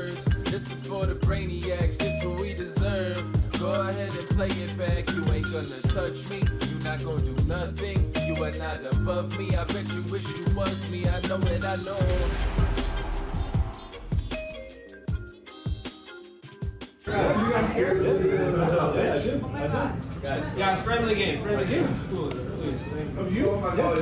words. This is for the brainiacs, this what we deserve. Go ahead and play it back, you ain't gonna touch me. You not gonna do nothing, you are not above me. I bet you wish you was me, I know it, I know. You guys here? Yeah, it's friendly game. Friendly game. Of you? Oh my God.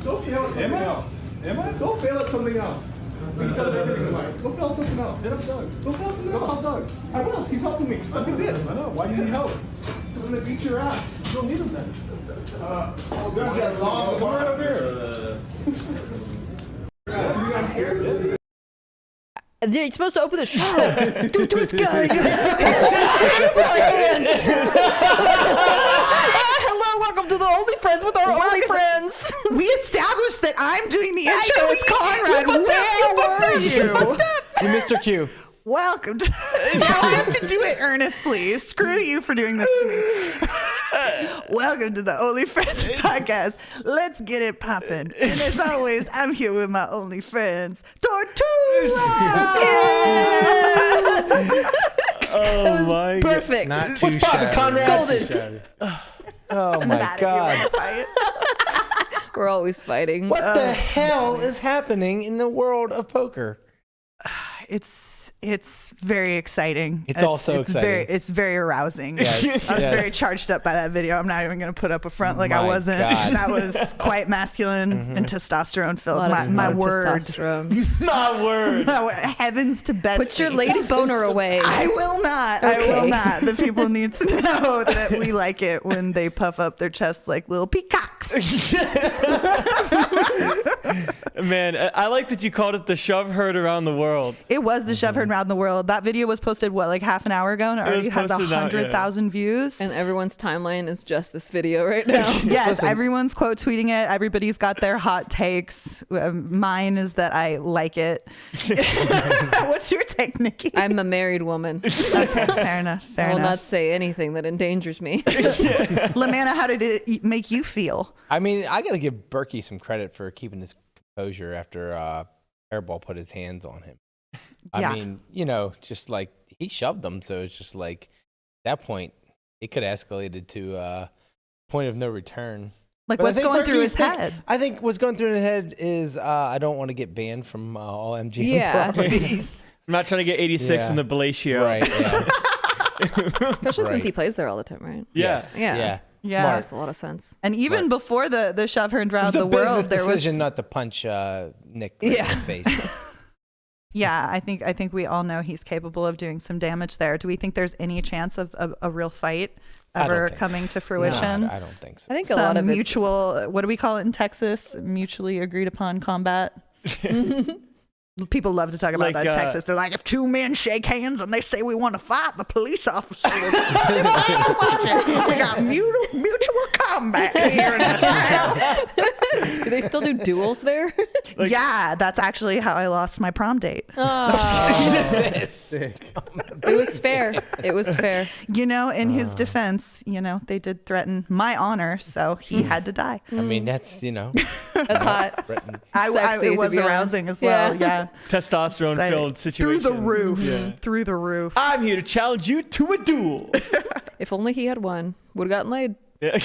Go fail at something else. Am I? Go fail at something else. He's done everything in life. Go fail at something else. Hit up Doug. Go fail at something else. Help Doug. I will. He's helping me. I did. I know. Why do you need help? I'm gonna beat your ass. You don't need him then. Oh, there's that long bar over here. You guys here? You're supposed to open the show. Do it, guys. Hello, welcome to the Only Friends with our Only Friends. We established that I'm doing the intro as Conrad. Where were you? You Mr. Q. Welcome to... Now I have to do it earnestly. Screw you for doing this to me. Welcome to the Only Friends podcast. Let's get it poppin'. And as always, I'm here with my only friends, Tortuga. Oh my God. Perfect. Not too shabby. Conrad? Golden. Oh my God. We're always fighting. What the hell is happening in the world of poker? It's very exciting. It's also exciting. It's very arousing. Yes, I was very charged up by that video. I'm not even going to put up a front like I wasn't. God. That was quite masculine and testosterone filled. My word. My word. Heavens to Betsy. Put your lady boner away. I will not. Okay. I will not. The people need to know that we like it when they puff up their chests like little peacocks. Man, I like that you called it the shove heard around the world. It was the shove heard around the world. That video was posted, what, like half an hour ago? And it already has 100,000 views. And everyone's timeline is just this video right now. Yes, Listen. everyone's quote tweeting it. Everybody's got their hot takes. Mine is that I like it. What's your take, Nikki? I'm a married woman. Okay, fair enough. I will not say anything that endangers me. Lamanna, how did it make you feel? I mean, I got to give Berkey some credit for keeping his composure after Airball put his hands on him. I mean, you know, just like he shoved them. So it's just like at that point, it could have escalated to a point of no return. Like, But what's going through his Berkey's head? I think what's going through his head is I don't want to get banned from all MGM Yeah. properties. I'm not trying to get 86 Yeah. in the Bellatio. Right, yeah. Especially since Right. he plays there all the time, right? Yeah. Yes, Yeah. Yeah. That makes a lot of sense. And even Right. before the shove heard It around was a the business world, there was decision not to punch Nick right in the face. Yeah, I think we all know he's capable of doing some damage there. Do we think there's any chance of a real fight I don't ever think coming so. to fruition? No, I don't think so. I think a lot Some of it's mutual, what do we call it in Texas? Mutually agreed upon combat. People love to talk about Like, that in Texas. They're like, if two men shake hands and they say we want to fight, the police officer will just sit by and watch it. We got mutual combat here in the town. Do they still do duels there? Yeah, that's actually how I lost my prom date. It was fair. It was fair. You know, in his defense, you know, they did threaten my honor, so he had to die. I mean, that's, you know. That's hot. Sexy, It to was be honest. arousing as well. Yeah. Testosterone-filled situation. Through the roof. Through the roof. I'm here to challenge you to a duel. If only he had won, would have gotten laid. Yeah.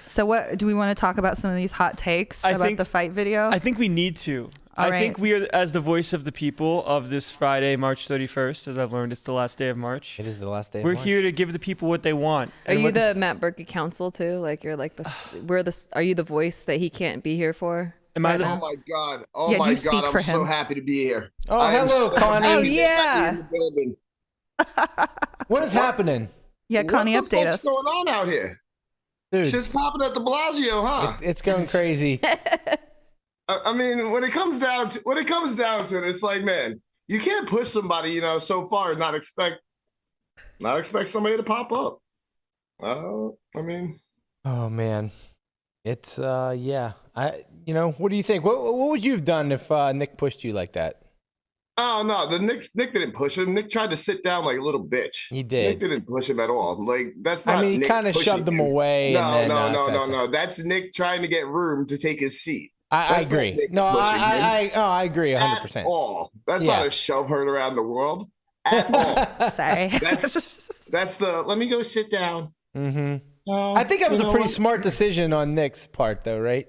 So what do we want to talk about some of these hot takes about think- the fight video? I think we need to. All I right. think we are, as the voice of the people of this Friday, March 31st, as I've learned, it's the last day of March. It is the last day of We're March. here to give the people what they want. Are And you what- the Matt Berkey counsel too? Like you're like this. Are you the voice that he can't be here for? Am I right the- now? Oh my God. Oh Yeah, my you speak God. for I'm so him. happy to be here. Oh, I am hello, so Connie. happy Oh, to be yeah. back in the building. What is happening? yeah, Connie, What the update fuck's us. going on out here? Dude, Shit's popping at the Bellagio, huh? it's going crazy. I mean, when it comes down to it, it's like, man, you can't push somebody, you know, so far and not expect somebody to pop up. I mean, Oh, man. It's, yeah. You know, what do you think? What would you have done if Nick pushed you like that? oh no, Nick didn't push him. Nick tried to sit down like a little bitch. He did. Nick didn't push him at all. Like that's not. I mean, he Nick kind of pushing shoved him him. away. No, and then, no. That's Nick trying to get room to take his seat. I That's not agree. Nick No, pushing him. I agree 100%. At all. That's Yeah. not a shove her around the world at all. Sorry. That's the let me go sit down. I think that was a pretty smart decision on Nick's part, though, right?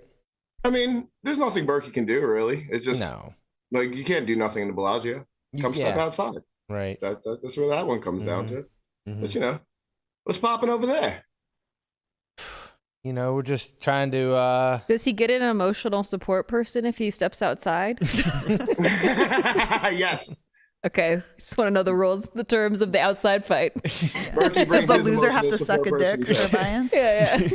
I mean, there's nothing Berkey can do really. It's just No. like you can't do nothing in the Bellagio. Come step outside. Right. That's where that one comes down to. Mhm. But what's popping over there? We're just trying to. Does he get an emotional support person if he steps outside? Yes. Okay, just want to know the rules, the terms of the outside fight. Berkey Does brings the his loser have emotional to suck a support dick person. for buy-in? Yeah.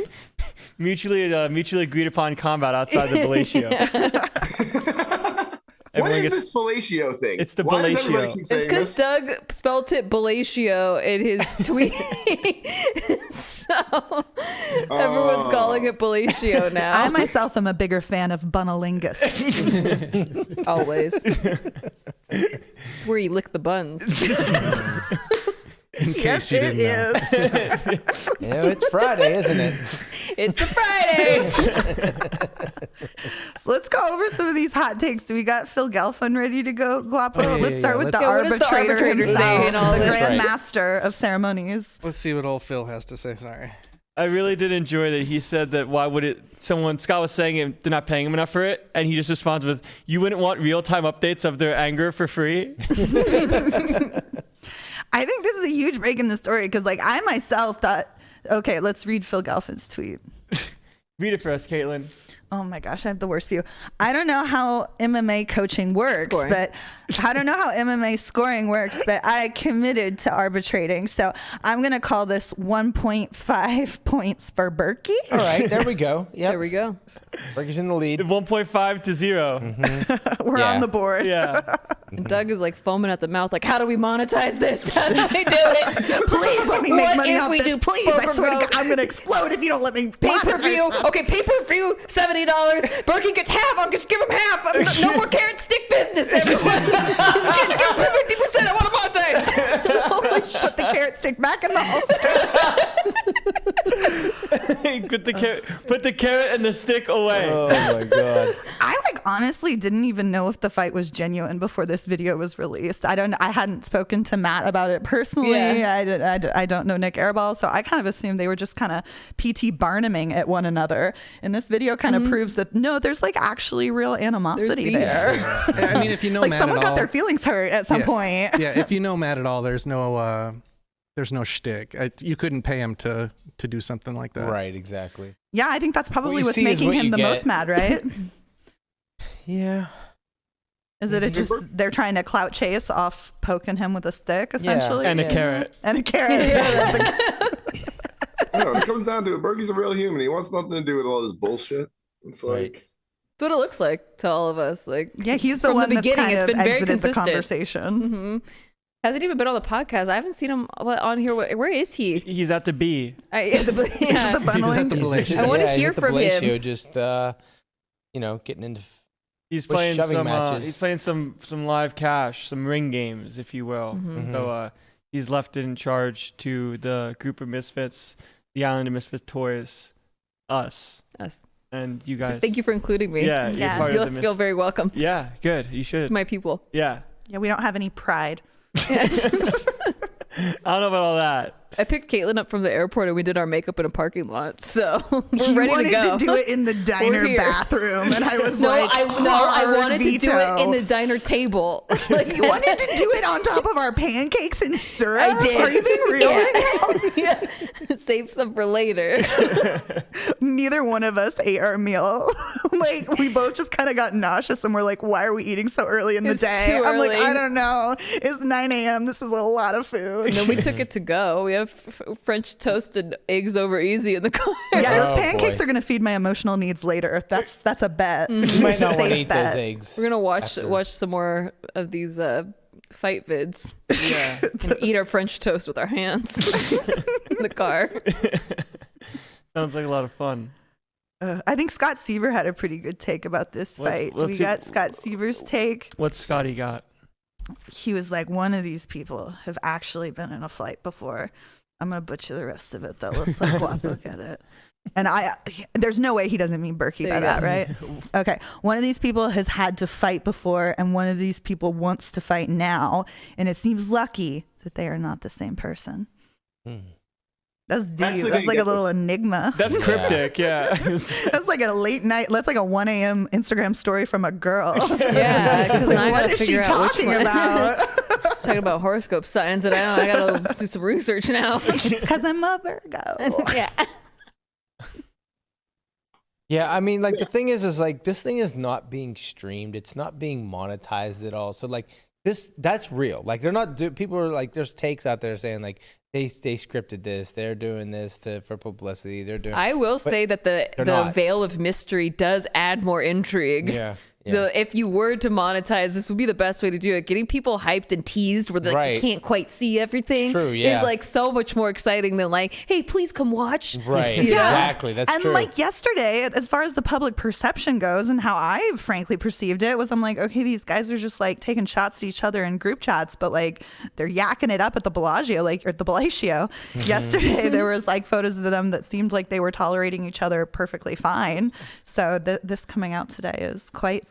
Mutually agreed upon combat outside the Bellatio. What Everyone is gets- this fellatio thing? It's the Why does everybody fellatio. keep It's saying because this? Doug spelt it Bellatio in his tweet. So everyone's calling it Bellatio now. I myself am a bigger fan of bunnalingus. Always. It's where you lick the buns. In case Yes, you it didn't know. is. It's Friday, isn't it? It's a Friday. So let's go over some of these hot takes. Do we got Phil Galfond ready to go, Guapo? Oh, yeah, Let's start yeah, with let's- the Yeah, what does the arbitrator arbitrator himself, say in all the this? grand Right. master of ceremonies. Let's see what old Phil has to say. Sorry. I really did enjoy that he said that why would it Scott was saying they're not paying him enough for it, and he just responds with, you wouldn't want real-time updates of their anger for free? I think this is a huge break in the story because, I myself thought, okay, let's read Phil Galfond's tweet. Read it for us, Caitlin. Oh my gosh, I have the worst view. I don't know how MMA coaching works, Scoring. but I don't know how MMA scoring works, but I committed to arbitrating. So I'm going to call this 1.5 points for Berkey. All right, there we go. Yep. There we go. Berkey's in the lead. 1.5 to 0. We're Yeah. on the board. Yeah. And Doug is foaming at the mouth, how do we monetize this? How do we do it? Please let me make What money if off we this. do Please, I swear to Poker God, I'm going to explode if you don't let me. Pay-per-view. monetize. Okay, pay-per-view, $70. Berkey gets half. I'll just give him half. No more carrot stick business, everyone. Just give him 50%. I want to monetize. Holy shit. Put the carrot stick back in the holster. Put the carrot and the stick away. Oh my god. I honestly didn't even know if the fight was genuine before this video was released. I hadn't spoken to Matt about it personally. Yeah. I don't know Nik Airball, so I kind of assumed they were just kind of PT Barnuming at one another. And this video kind of proves that no, there's actually real animosity There's beef. there. I mean, if you know Matt someone at got all, their feelings hurt at some Yeah. point. yeah, if you know Matt at all, there's no shtick. You couldn't pay him to do something like that. Right, exactly. Yeah, I think that's probably you what's see is making what him you the get. most mad, right? Yeah. Is that they're trying to clout chase off poking him with a stick, essentially? And a Yes. carrot. And a carrot. It comes down to it. Berkey's a real human. He wants nothing to do with all this bullshit. It's Right. That's what it looks like to all of us. Yeah, he's the From the one that's beginning, kind it's of been very exited the consistent. conversation. Hasn't even been on the podcast. I haven't seen him on here. Where is he? He's at the B. The He's bundling. at the Malaysia. I wanna Yeah, he's hear at the from him. Bellatio, just getting into. He's With playing shoving some. matches. He's playing some live cash, some ring games, if you will. Mm-hmm. So he's left in charge to the group of misfits, the Island of Misfit Toys, us, and you guys. Thank you for including me. Yeah, you're Yeah. part of the Feel very welcome. Yeah, good. You should. It's my people. Yeah. Yeah, we don't have any pride. I don't know about all that. I picked Caitlin up from the airport and we did our makeup in a parking lot. So we're He ready wanted to go. to do it in the diner here. bathroom, and I was No, like, I hard wanted to do it in veto. the diner table. You wanted to do it on top of our pancakes and syrup? I did. Are you being real? Yeah. Save some for later. Neither one of us ate our meal. We both just kind of got nauseous, and we're like, why are we eating so early in the It's day? too I'm like, early. I don't know. It's 9 a.m. This is a lot of food. And then we took it to go. We have French toast and eggs over easy in the car. Yeah, those Oh, pancakes boy. are going to feed my emotional needs later. That's a bet. You might not want to Safe eat bet. those eggs. We're gonna watch after. some more of these fight vids Yeah. and eat our French toast with our hands in the car. Sounds like a lot of fun. I think Scott Seiver had a pretty good take about this fight. let's We see- got Scott Seiver's take. What's Scotty got? He was like, one of these people have actually been in a fight before. I'm going to butcher the rest of it, though. Let's let Guapo get it. And there's no way he doesn't mean Berkey by that, right? Okay. One of these people has had to fight before, and one of these people wants to fight now. And it seems lucky that they are not the same person. That's deep. Actually, That's like a little enigma. That's cryptic, yeah. That's like a late night. That's like a 1 a.m. Instagram story from a girl. Yeah, because I What gotta is she figure out which talking one. about? She's talking about horoscope signs, and I gotta do some research now. It's because I'm a Virgo. Yeah. Yeah, I mean, like the thing is like this thing is not being streamed. It's not being monetized at all. So like that's real. Like they're not people are like there's takes out there saying like they scripted this. They're doing this for publicity. They're doing. I will say that the veil of mystery does add more intrigue. Yeah. If you were to monetize, this would be the best way to do it. Getting people hyped and teased where they can't quite see everything is like so much more exciting than like, hey, please come watch. Right. Exactly. That's and true. like yesterday, as far as the public perception goes and how I frankly perceived it was I'm like, okay, these guys are just like taking shots at each other in group chats, but like they're yakking it up at the Bellagio, like or at the Bellagio. Yesterday, there was like photos of them that seemed like they were tolerating each other perfectly fine. So this coming out today is quite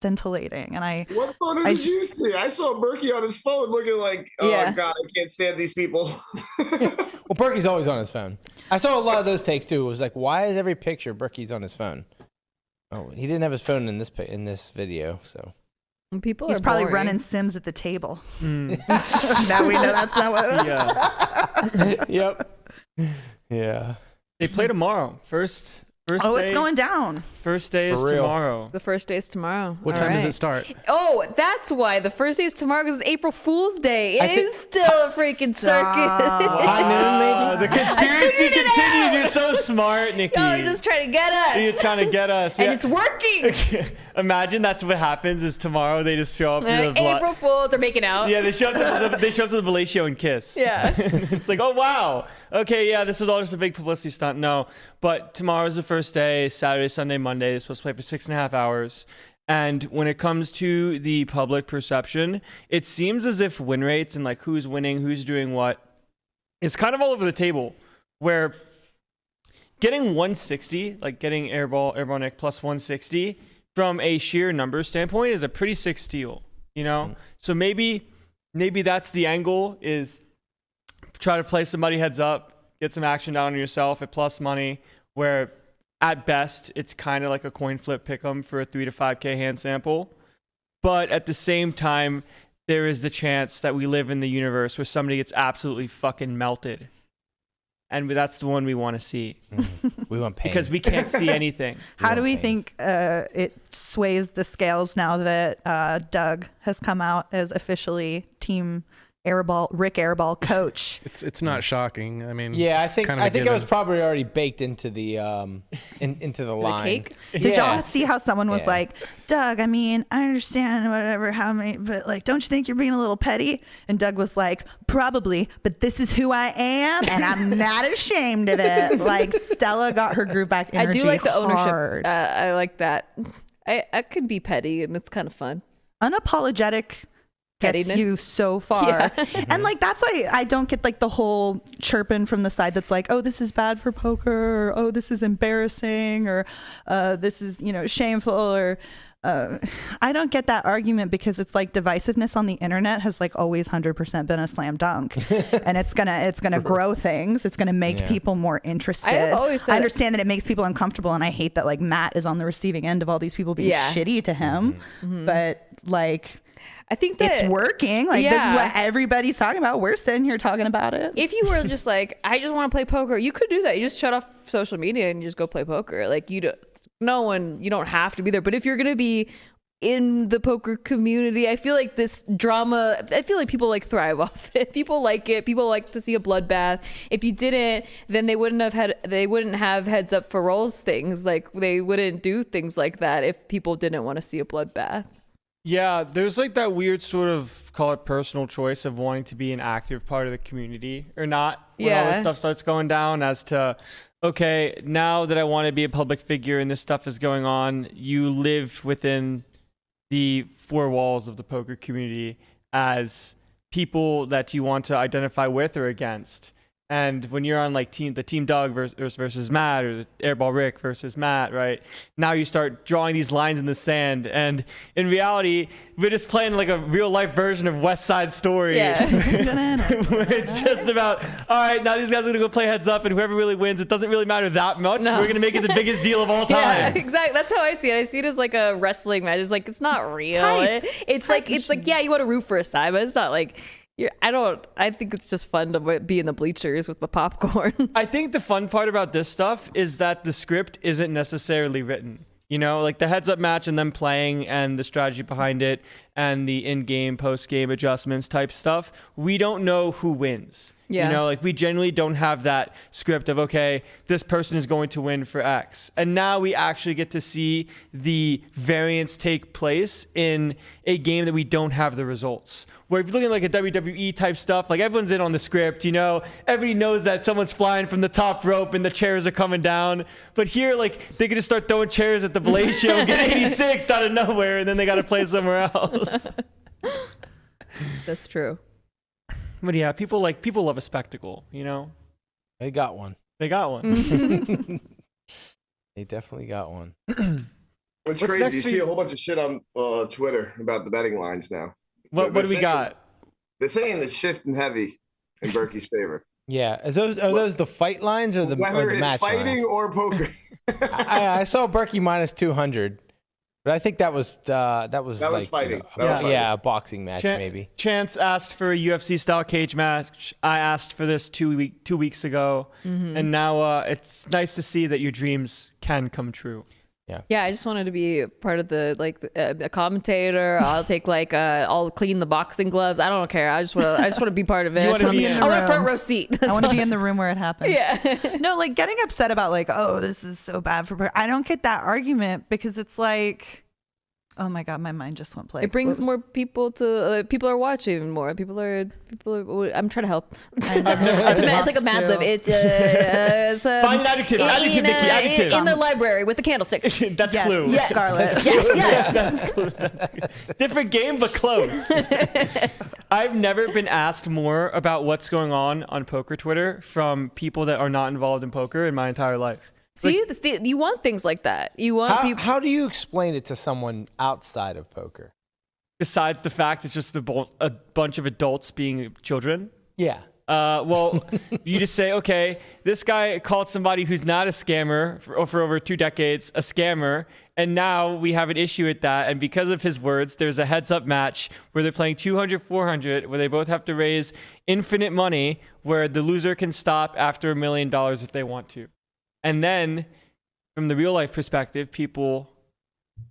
scintillating. And what photo did you see? I saw Berkey on his phone looking like, oh God, I can't stand these people. Well, Berkey's always on his phone. I saw a lot of those takes too. It was like, why is every picture Berkey's on his phone? Oh, he didn't have his phone in this video, so. He's probably running Sims at the table. Now we know that's not what it was. Yep. Yeah. They play tomorrow. First day, it's going down. First day is tomorrow. The first day is tomorrow. What time does it start? Oh, that's why. The first day is tomorrow because it's April Fool's Day. It is still a freaking circus. High noon, maybe? The conspiracy continues. You're so smart, Nikki. Oh, you're just trying to get us. You're trying to get us. And it's working. Imagine that's what happens is tomorrow they just show up. April Fools, they're making out. Yeah, they show up to the Bellagio and kiss. Yeah. It's like, oh, wow. Okay, yeah, this was all just a big publicity stunt. No, but tomorrow's the first day. Saturday, Sunday, Monday. They're supposed to play for 6.5 hours. And when it comes to the public perception, it seems as if win rates and like who's winning, who's doing what, is kind of all over the table. Where getting 160, like getting Airball Nik plus 160, from a sheer numbers standpoint is a pretty sick steal, you know? So maybe that's the angle, is try to play somebody heads up, get some action down on yourself at plus money, where at best it's kind of like a coin flip pick 'em for a 3 to 5K hand sample. But at the same time, there is the chance that we live in the universe where somebody gets absolutely fucking melted. And that's the one we want to see. We want pain. Because we can't see anything. How do we think it sways the scales now that Doug has come out as officially Team Airball, Rik Airball coach? It's not shocking. I mean, yeah, I think it was probably already baked into the into the line. Cake? Did y'all see how someone was like, Doug, I mean, I understand whatever, how many, but like, don't you think you're being a little petty? And Doug was like, probably, but this is who I am, and I'm not ashamed of it. Like, Stella got her groove back energy. I do like the hard. ownership. I like that. I could be petty, and it's kind of fun. Unapologetic gets Pettiness. you so far. Yeah. And like that's why I don't get like the whole chirping from the side that's like, oh, this is bad for poker, or oh, this is embarrassing, or this is, you know, shameful, or I don't get that argument, because it's like divisiveness on the internet has like always 100% been a slam dunk. And it's gonna grow things. It's gonna make people more interested. I've always said I understand that it makes people uncomfortable, and I hate that like Matt is on the receiving end of all these people being shitty to him. But like, I think that it's working. Like, this is what everybody's talking about. We're sitting here talking about it. If you were just like, I just want to play poker, you could do that. You just shut off social media and you just go play poker. Like, you don't have to be there. But if you're gonna be in the poker community, I feel like this drama, I feel like people like thrive off it. People like it. People like to see a bloodbath. If you didn't, then they wouldn't have heads up for rolls things. Like, they wouldn't do things like that if people didn't want to see a bloodbath. Yeah, there's like that weird sort of, call it personal choice of wanting to be an active part of the community or not when all this stuff starts going down, as to, okay, now that I want to be a public figure and this stuff is going on, you live within the four walls of the poker community as people that you want to identify with or against. And when you're on like the team Doug versus Matt, or the Airball Rick versus Matt, right? Now you start drawing these lines in the sand, and in reality, we're just playing like a real life version of West Side Story, Yeah. where it's just about, all right, now these guys are gonna go play heads up, and whoever really wins, it doesn't really matter that much. No. We're gonna make it the biggest deal of all Yeah, time. exactly. That's how I see it. I see it as like a wrestling match. It's like, it's not real. It's like yeah, you want to root for a side, but it's not like I think it's just fun to be in the bleachers with the popcorn. I think the fun part about this stuff is that the script isn't necessarily written. You know, like the heads up match and them playing and the strategy behind it and the in-game, post-game adjustments type stuff. We don't know who wins. Yeah. You know, like we generally don't have that script of, okay, this person is going to win for X. And now we actually get to see the variance take place in a game that we don't have the results. Where if you're looking at like a WWE type stuff, like everyone's in on the script, you know, everybody knows that someone's flying from the top rope and the chairs are coming down. But here, like, they could just start throwing chairs at the Bally show and get 86 out of nowhere, and then they got to play somewhere else. That's true. But yeah, people love a spectacle, you know? They got one. They got one. They definitely got one. It's What's crazy. next You for see you? a whole bunch of shit on Twitter about the betting lines now. What do we got? They're saying it's shifting heavy in Berkey's favor. Yeah, are those the fight lines or the, Whether or the it's match fighting lines? or poker. I saw Berkey minus 200, but I think that was like, fighting. A boxing match maybe. Chance asked for a UFC style cage match. I asked for this 2 weeks ago, and now it's nice to see that your dreams can come true. Yeah, I just wanted to be part of a commentator. I'll take I'll clean the boxing gloves. I don't care. I just want to be part of it. You I wanna be in the want a room. front row seat. I want to be in the room where it happens. Yeah. No, like getting upset about like, oh, this is so bad for. I don't get that argument because it's like, oh my god, my mind just went blank. It brings more people to. People are watching more. People are. I'm trying to help. It's like a Mad Lib. It's Find an adjective. Adjective, Nikki. Adjective. in the library with the candlestick. That's Yes, clue. yes, Scarlett. Yes. That's clue. That's good. Different game, but close. I've never been asked more about what's going on poker Twitter from people that are not involved in poker in my entire life. See, you want things like that. You want people. How do you explain it to someone outside of poker? Besides the fact it's just a bunch of adults being children. Yeah. Well, you just say, okay, this guy called somebody who's not a scammer for over 2 decades a scammer, and now we have an issue with that. And because of his words, there's a heads-up match where they're playing 200-400, where they both have to raise infinite money, where the loser can stop after $1 million if they want to. And then, from the real-life perspective, people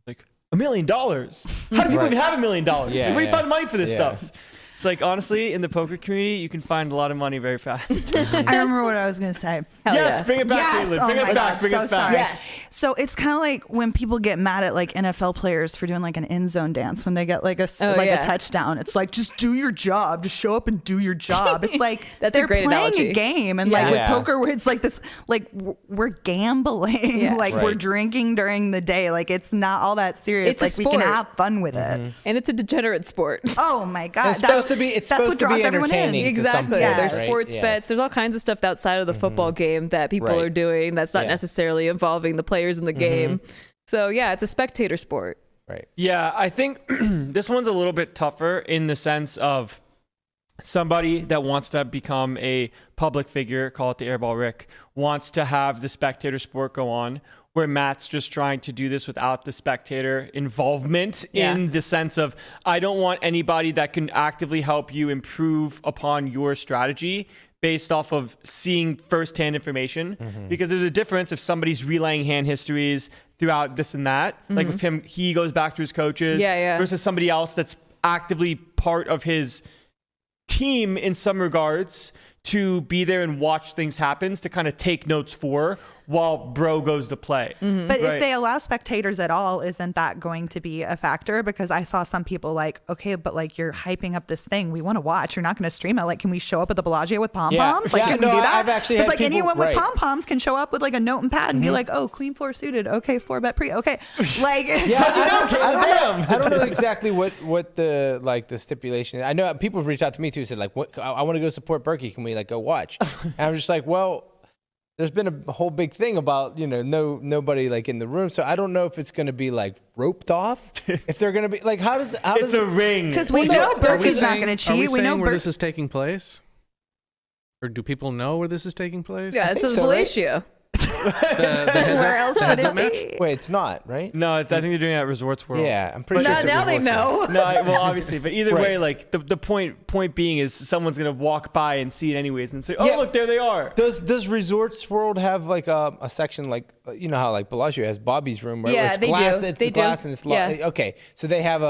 like, $1 million? How do people even have $1 million? Yeah, Where do you find money for this stuff? It's like, honestly, in the poker community, you can find a lot of money very fast. I remember what I was going to say. Yes, bring it back, Yes! Caitlin. Oh Bring my us back. God, Bring so us back. sorry. Yes. So it's kind of like when people get mad at like NFL players for doing like an end zone dance when they get like a touchdown. It's like, just do your job. Just show up and do your job. It's like That's a they're great playing analogy. a game, and Yeah. like with Yeah. poker, where it's like this, like we're gambling, Yeah. like we're Right. drinking during the day. Like it's not all that serious. It's a like we can sport. have fun with it. And it's a degenerate sport. Oh my god, It's supposed to be. It's that's supposed what to be draws everyone in. entertaining. to some Exactly. people, Yeah. There's right? sports Yes. bets. There's all kinds of stuff outside of the football game that people Right. are doing that's not Yeah. necessarily involving the players in the game. So yeah, it's a spectator sport. Right. Yeah, I think this one's a little bit tougher in the sense of somebody that wants to become a public figure, call it the Airball Rick, wants to have the spectator sport go on, where Matt's just trying to do this without the spectator involvement in the sense of, I don't want anybody that can actively help you improve upon your strategy based off of seeing firsthand information. Because there's a difference if somebody's relaying hand histories throughout this and that. Like with him, he goes back to his coaches versus somebody else that's actively part of his team in some regards to be there and watch things happen, to kind of take notes for while bro goes to play. But if they allow spectators at all, isn't that going to be a factor? Because I saw some people like, okay, but like you're hyping up this thing we want to watch. You're not going to stream it. Like, can we show up at the Bellagio with pom poms? Like, can we do that? I've actually it's had like people, anyone with right. pom poms can show up with like a note and pad and be like, oh, queen 4 suited. Okay, 4-bet pre. Okay, like I don't know exactly what the stipulation is. I know people have reached out to me too, said like, what, I want to go support Berkey. Can we me, like, go watch. And I'm just like, well, there's been a whole big thing about, nobody like in the room. So I don't know if it's going to be like roped off. If they're going to be like, how does It's a ring. Because we know Berkey's not going to Are we cheat. We know saying where this is taking place? Or do people know where this is taking place? Yeah, it's a so, right? Palacio. Where else would it be? Wait, it's not, right? No, I think they're doing it at Resorts World. Yeah, I'm pretty sure. Now, it's a now they resort know. No, well, obviously, but either Right. way, like the point being is someone's gonna walk by and see it anyways and say, "Oh, Yeah. look, there they are." Does Resorts World have like a section like how like Bellagio has Bobby's room where Yeah, it's they glass, do. it's They the glass do. and it's Yeah. okay. So they have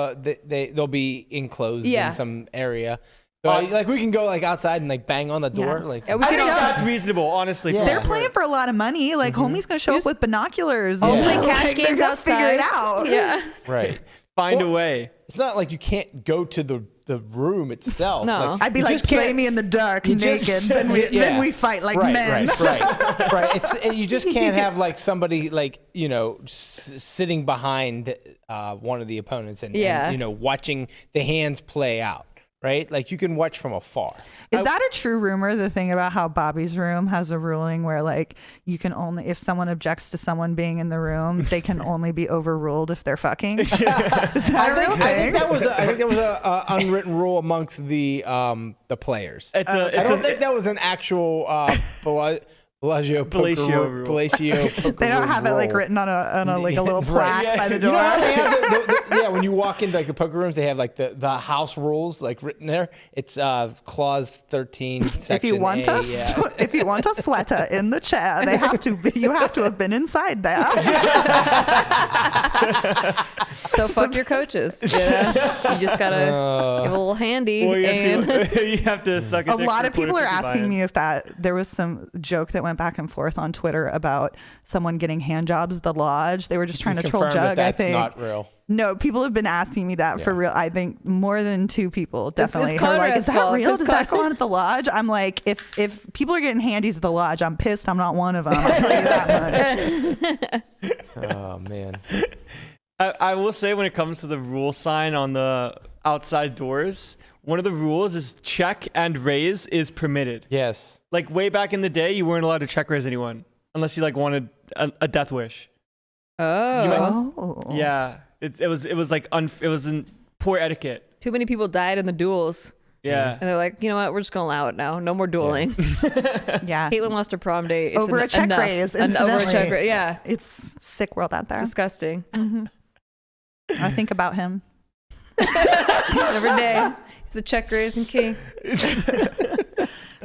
they'll be enclosed Yeah. in some area. But like we can go like outside and like bang on the door. Yeah. Like Yeah, we I could think all that's reasonable, honestly. Yeah. for They're what it's playing worth. for a lot of money. Like, homie's going to show up Just- with binoculars. I'll and, play like, cash they're games gonna outside. Figure it out. Yeah. right. Find a way. It's not like you can't go to the room itself. No. Like, I'd be you like, just play can't- me in the dark, you naked. just- then we Yeah. fight like right, men. Right. It's you just can't have like somebody like sitting behind one of the opponents and watching the hands play out. Right, like you can watch from afar. Is that a true rumor? The thing about how Bobby's room has a ruling where like you can only, if someone objects to someone being in the room, they can only be overruled if they're fucking. Is that a real I think thing? that was a unwritten rule amongst the players. It's I don't think that was an actual Bellagio poker rule. Bellagio poker They don't have it like rule. written on a like a little plaque by the You door. know how they have when you walk into like the poker rooms, they have like the house rules like written there. It's clause 13. If you want A, if you want a sweater in the chair, you have to have been inside there. So fuck your coaches. Yeah. You just gotta give a little handy. Well, and you have to suck A lot of people are asking me if there was some joke that went back and forth on Twitter about someone getting hand jobs at the lodge. They were just trying to troll confirm Jug, that I think. that's not real. No, people have been asking me that for real. I think more than 2 people definitely it's are like, Conrad's is that fault. real? It's Does that go Conrad. on at the lodge? I'm like, if people are getting handies at the lodge, I'm pissed. I'm not one of them. I'll tell you that much. Oh man. I will say when it comes to the rule sign on the outside doors, one of the rules is check and raise is permitted. Yes. Like way back in the day, you weren't allowed to check raise anyone unless you like wanted a death wish. Oh. Yeah, it was like it was in poor etiquette. too many people died in the duels. Yeah. And they're like, you know what? We're just gonna allow it now. No more dueling. Yeah. Caitlin lost her prom date. It's Over a check enough. raise, Over a incidentally. check raise. Yeah. It's sick world out there. It's disgusting. I think about him. Every day. He's the check raising king.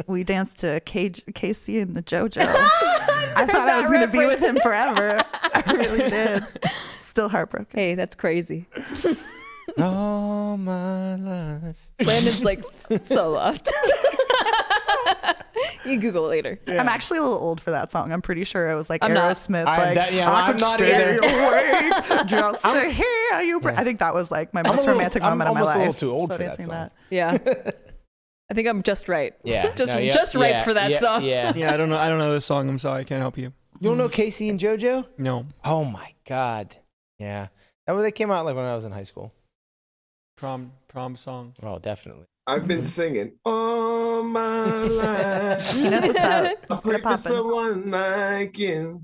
We danced to Casey and the JoJo. I thought I was going to be with him forever. I really did. Still heartbroken. Hey, that's crazy. All my life. Landon's like so lost. You Google it later. I'm actually a little old for that song. I'm pretty sure it was like I'm not. Aerosmith. I'm I could not stay either. awake just to hear you. I think that was like my most romantic moment of my life. I'm almost a little too old So for that dancing song. Yeah. I think I'm just right. Yeah. Just No, yeah, just right yeah, for that yeah, song. Yeah. Yeah, I don't know this song. I'm sorry, I can't help you. You don't know Casey and JoJo? No. Oh my God. Yeah. That was, they came out like when I was in high school. Prom song. Oh, definitely. I've been singing all my life. That's what's up. I Let's get pray it for poppin'. someone like you.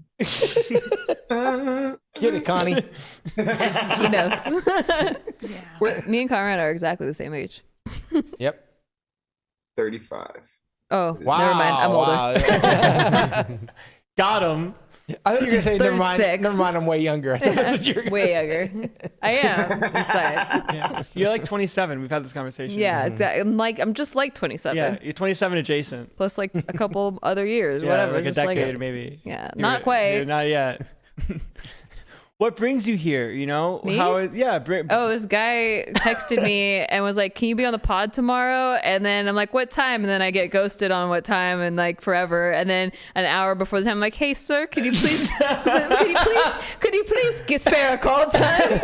Get it, Connie. He knows. Me and Conrad are exactly the same age. Yep. 35. Oh, Wow. never mind. I'm older. Wow. Got him. I thought you were gonna say 36. Never mind. I'm way younger. I thought that's what you were gonna Way say. younger. I am inside. Yeah. You're like 27. We've had this conversation. Yeah, I'm just like 27. Yeah, you're 27 adjacent. Plus like a couple other years, Yeah, whatever. like a just decade maybe. Yeah, not quite. You're not yet. What brings you here? You know Me? Oh, this guy texted me and was like, "Can you be on the pod tomorrow?" And then I'm like, "What time?" And then I get ghosted on what time and like forever. And then an hour before the time, I'm like, "Hey, sir, could you please get spare a call time?"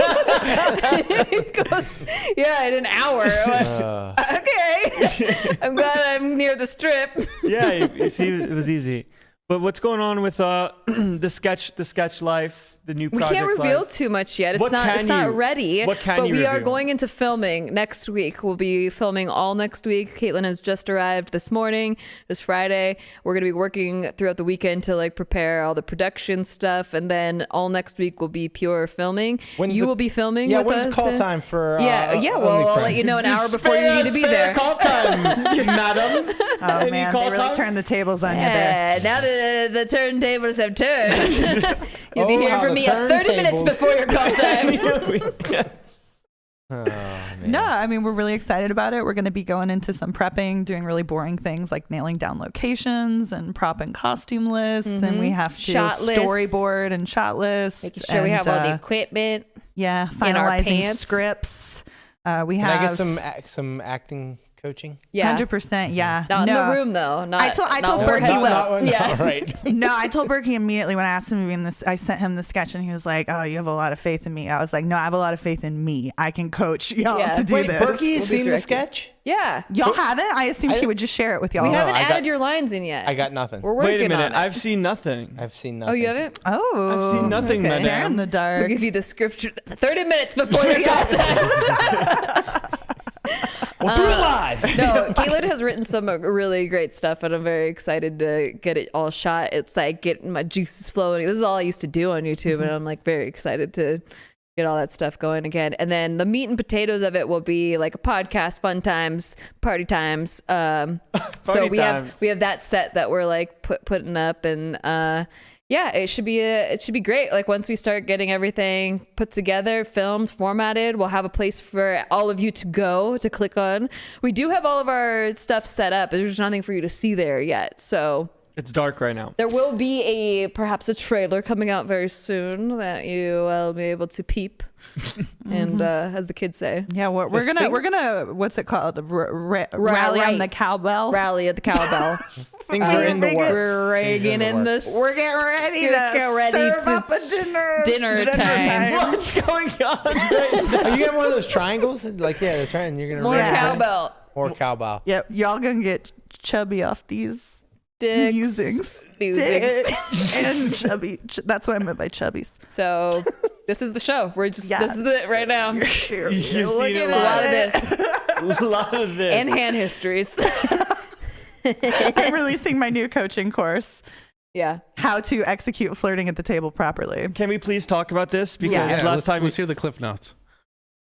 He goes, "Yeah, in an hour." I went, okay. I'm glad I'm near the strip. Yeah, you see, it was easy. But what's going on with the sketch life, the new We project can't reveal life? too much yet. It's What not. can It's not you- ready. what can but you we are reveal? going into filming next week. We'll be filming all next week. Caitlin has just arrived this morning, this Friday. We're gonna be working throughout the weekend to like prepare all the production stuff, and then all next week will be pure filming. You will be filming. Yeah, with when's us. call time for? Yeah. Well, I'll let you know an hour before you need to be there. Call time, madam. Oh Any man, call they really time? turned the tables on you there. Yeah, now the turntables have turned. You'll be Oh, hearing how from the me at 30 minutes turntables. before your call time. Oh, man. No, I mean, we're really excited about it. We're going to be going into some prepping, doing really boring things like nailing down locations and prop and costume lists. And we have to Shot lists. storyboard and shot lists. Making sure we have all the equipment. Yeah, in our finalizing pants. scripts. We Can have I get some acting coaching? Yeah. 100%. Yeah. Not no. in the room though. Not, I told not Berkey overhead what- up. Yeah. right. No, I told Berkey immediately when I asked him to be in this. I sent him the sketch and he was like, "Oh, you have a lot of faith in me." I was like, "No, I have a lot of faith in me. I can coach y'all Yeah. to do Wait, this." Berkey has seen the directed. sketch? Yeah. Y'all haven't? I assumed he would just share it with y'all. We haven't I got- added your lines in yet. I got nothing. We're working Wait a minute. on it. I've seen nothing. I've seen Oh, nothing. you haven't? Oh, I've seen nothing, okay. They're in madam. the We'll dark. give you the script 30 minutes before your call time. We'll do it live. No, Caitlin has written some really great stuff, and I'm very excited to get it all shot. It's like getting my juices flowing. This is all I used to do on YouTube, and I'm like very excited to get all that stuff going again. And then the meat and potatoes of it will be like a podcast, fun times, party times. So Party we times. have that set that we're like putting up, and yeah, it should be great. Like once we start getting everything put together, filmed, formatted, we'll have a place for all of you to go to click on. We do have all of our stuff set up. There's nothing for you to see there yet. So It's dark right now. there will be perhaps a trailer coming out very soon that you will be able to peep. And as the kids say, Yeah, we're gonna what's it called? Rally on the cowbell. rally at the cowbell. Things are in the works. We're Things are getting in works. this. We're getting ready to Get ready serve to up a dinner time. What's going on? Are you getting one of those triangles? Like, yeah, they're trying. You're gonna More run- cowbell. More cowbell. Yep, y'all gonna get chubby off these Dicks. musings. Musings. Dicks and chubby. That's what I meant by chubbies. So this is the show. We're just this is it right now. You're You've seen looking it A lot of at this A lot of this. and hand histories. I'm releasing my new coaching course, Yeah. How to Execute Flirting at the Table Properly. Can we please talk about this? Because Yeah. Yeah, last time let's hear the cliff notes.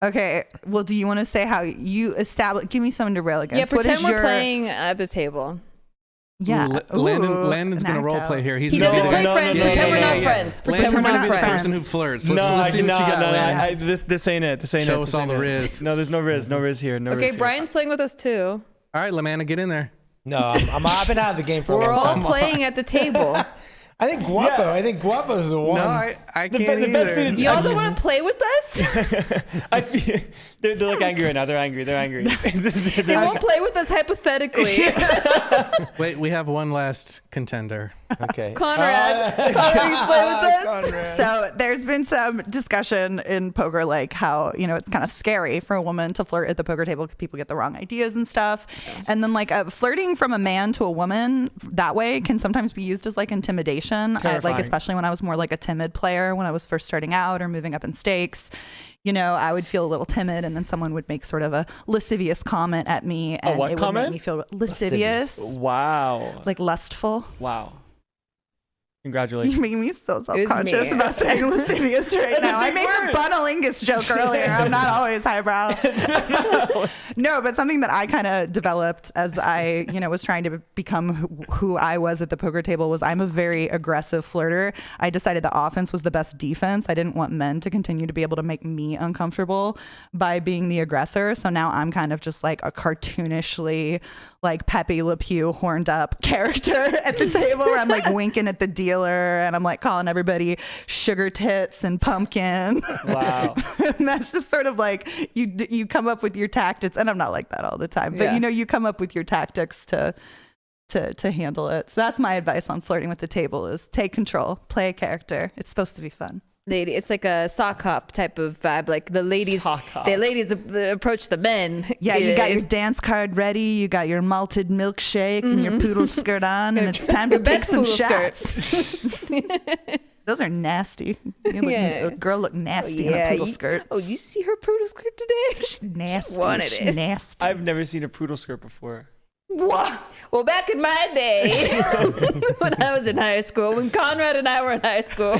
Okay, well, do you want to say how you establish? Give me something to rail Yeah, against. What pretend is we're your- playing at the table. Yeah, Landon's an gonna act role out. play here. He's He gonna doesn't be play the- friends. Yeah, Pretend yeah, we're yeah, not yeah. friends. Pretend Landon's we're gonna not be the friends. person who flirts. No, Let's see what you got, no, Landon. this ain't it. This ain't Show it. us This all ain't the it. riz. No, there's no riz. No riz here. No riz Okay, here. Brian's playing with us too. All right, Lamanna, get in there. No, I've been out of the game for a We're long all time. playing at the table. I think Guapo. I think Guapo's the one. No, I can't the best either. thing is- Y'all don't want to play with us? I feel they're like angry right now. They're angry. They're angry. They won't play with us hypothetically. Wait, we have one last contender. Okay. Conrad, Conrad, you play with us? So there's been some discussion in poker, like how, you know, it's kind of scary for a woman to flirt at the poker table because people get the wrong ideas and stuff. Yes. And then like flirting from a man to a woman that way can sometimes be used as like intimidation. Like especially when I was more like a timid player, when I was first starting out or moving up in stakes. You know, I would feel a little timid, and then someone would make sort of a lascivious comment at me, and what it comment? would make me feel lascivious. Wow. Like lustful. Wow. Congratulations. You're making me so was me. self-conscious about saying lascivious right now. I made a bunnilingus joke earlier. I'm not always highbrow. No, but something that I kind of developed as I, you know, was trying to become who I was at the poker table was I'm a very aggressive flirter. I decided the offense was the best defense. I didn't want men to continue to be able to make me uncomfortable by being the aggressor. So now I'm kind of just like a cartoonishly like Pepe Le Pew horned up character at the table where I'm like winking at the dealer and I'm like calling everybody sugar tits and pumpkin. Wow. And that's just sort of like you come up with your tactics, and I'm not like that all the time, but Yeah. you know, you come up with your tactics to handle it. So that's my advice on flirting with the table is take control, play a character. It's supposed to be fun. lady. It's like a sock hop type of vibe. Like the ladies approach the men. Yeah, you got your dance card ready. You got your malted milkshake and your poodle skirt on, and it's time to take some shots. Those are nasty. A girl look nasty in a poodle skirt. Oh, you see her poodle skirt today? Nasty. Wanted it. Nasty. I've never seen a poodle skirt before. What? Well, back in my day, when I was in high school, when Conrad and I were in high school.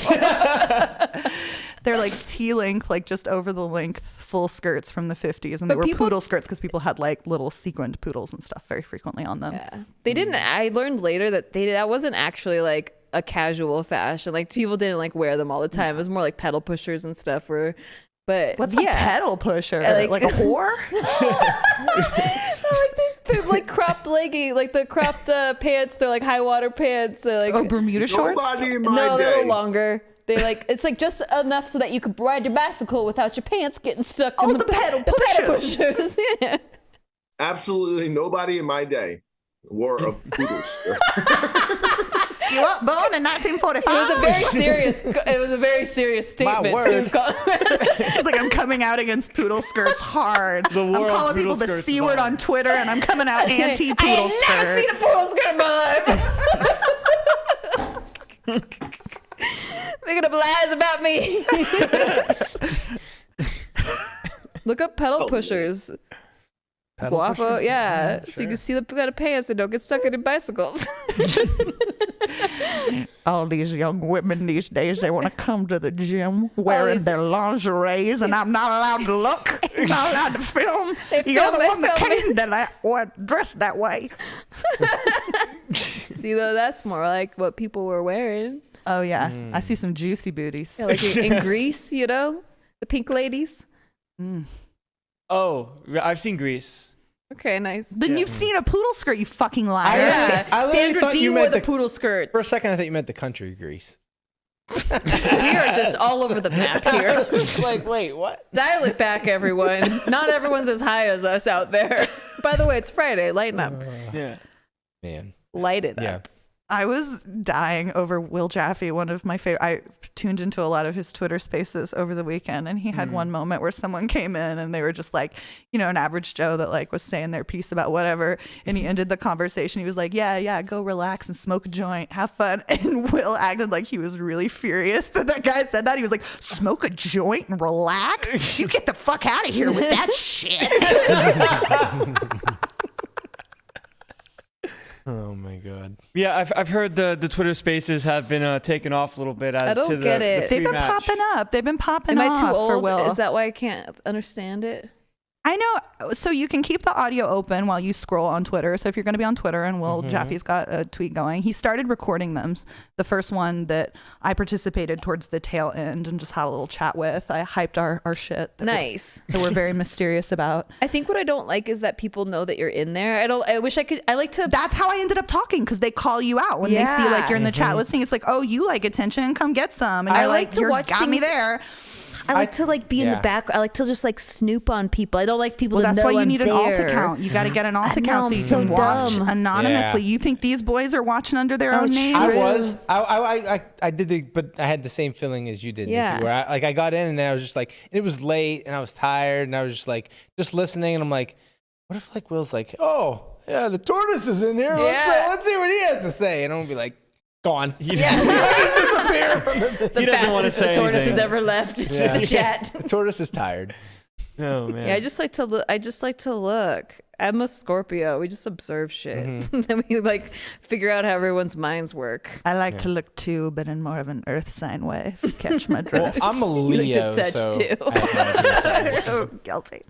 They're like T-length, like just over the length, full skirts from the 50s. And they were poodle skirts because people had like little sequined poodles and stuff very frequently on them. Yeah. They didn't, I learned later that that wasn't actually like a casual fashion. Like people didn't like wear them all the time. It was more like pedal pushers and stuff but what's a pedal pusher? Like a whore? They're like cropped legging, like the cropped pants. They're like high water pants. They're like Bermuda shorts. Nobody in my they're a day. little longer. They like it's like just enough so that you could ride your bicycle without your pants getting stuck in the pedal pushers. Yeah. Absolutely nobody in my day wore a poodle skirt. You up, born in 1945? It was a very serious statement. It's like I'm coming out against poodle skirts hard. I'm calling people the C word on Twitter, and I'm coming out anti-poodle skirt. I have never seen a poodle skirt in my life. Making up lies about me. Look up pedal pushers. Guapo, yeah. Sure. So you can see the kind of pants and don't get stuck in your bicycles. All these young women these days, they want to come to the gym wearing their lingeries, and I'm not allowed to look, not allowed to film. You're the one that came to that dressed that way. See, though, that's more like what people were wearing. Oh, yeah. I see some juicy booties. Yeah, like in Greece, the pink ladies. Oh, I've seen Grease. Okay, nice. Then you've seen a poodle skirt, you fucking liar. I literally Sandra thought D you wore meant the poodle skirts. For a second, I thought you meant the country Grease. We are just all over the map here. Like, wait, what? Dial it back, everyone. Not everyone's as high as us out there. By the way, it's Friday. Lighten up. Yeah. Man. Light it Yeah. up. I was dying over Will Jaffe, one of my favorite. I tuned into a lot of his Twitter spaces over the weekend, and he had one moment where someone came in and they were just like, an average Joe that like was saying their piece about whatever, and he ended the conversation. He was like, yeah, go relax and smoke a joint, have fun. And Will acted like he was really furious that guy said that. He was like, smoke a joint and relax? You get the fuck out of here with that shit. Oh my god. Yeah, I've heard the Twitter Spaces have been taken off a little bit as I don't to the, get the it. They've been pre-match. popping up. They've been popping Am off I too for old? Will. Is that why I can't understand it? I know. So you can keep the audio open while you scroll on Twitter. So if you're going to be on Twitter, and Will Jaffe's got a tweet going, he started recording them. The first one that I participated towards the tail end and just had a little chat with. I hyped our shit. Nice. That we're very mysterious about. I think what I don't like is that people know that you're in there. I wish I could. I like to. That's how I ended up talking, because they call you out when they see like you're in the chat listening. It's like, oh, you like attention, come get some. And I you're like like, to you watch got me things- there. I like to like be in the back. I like to just like snoop on people. I don't like people Well, to that's know why you I'm need an alt there. account. You got to get an alt I know, account so I'm you so can watch dumb. anonymously. Yeah. You think these boys are watching under their own true. names? I did but I had the same feeling as you did, Yeah. Nikki, where I got in and then I was just like, it was late and I was tired and I was just like, just listening, and I'm like, what if like Will's like, oh yeah, the tortoise is in here. Let's see what he has to say, and I'm gonna be like, gone. Disappear. The He doesn't want to fastest say the tortoise has anything. ever left Yeah. the chat. The tortoise is tired. Oh man. Yeah, I just like to look. I'm a Scorpio. We just observe shit. Then we like figure out how everyone's minds work. I like to look too, but in more of an earth sign way. If you catch my drift. Well, I'm a Leo, touch so too. I have no idea. Oh, guilty.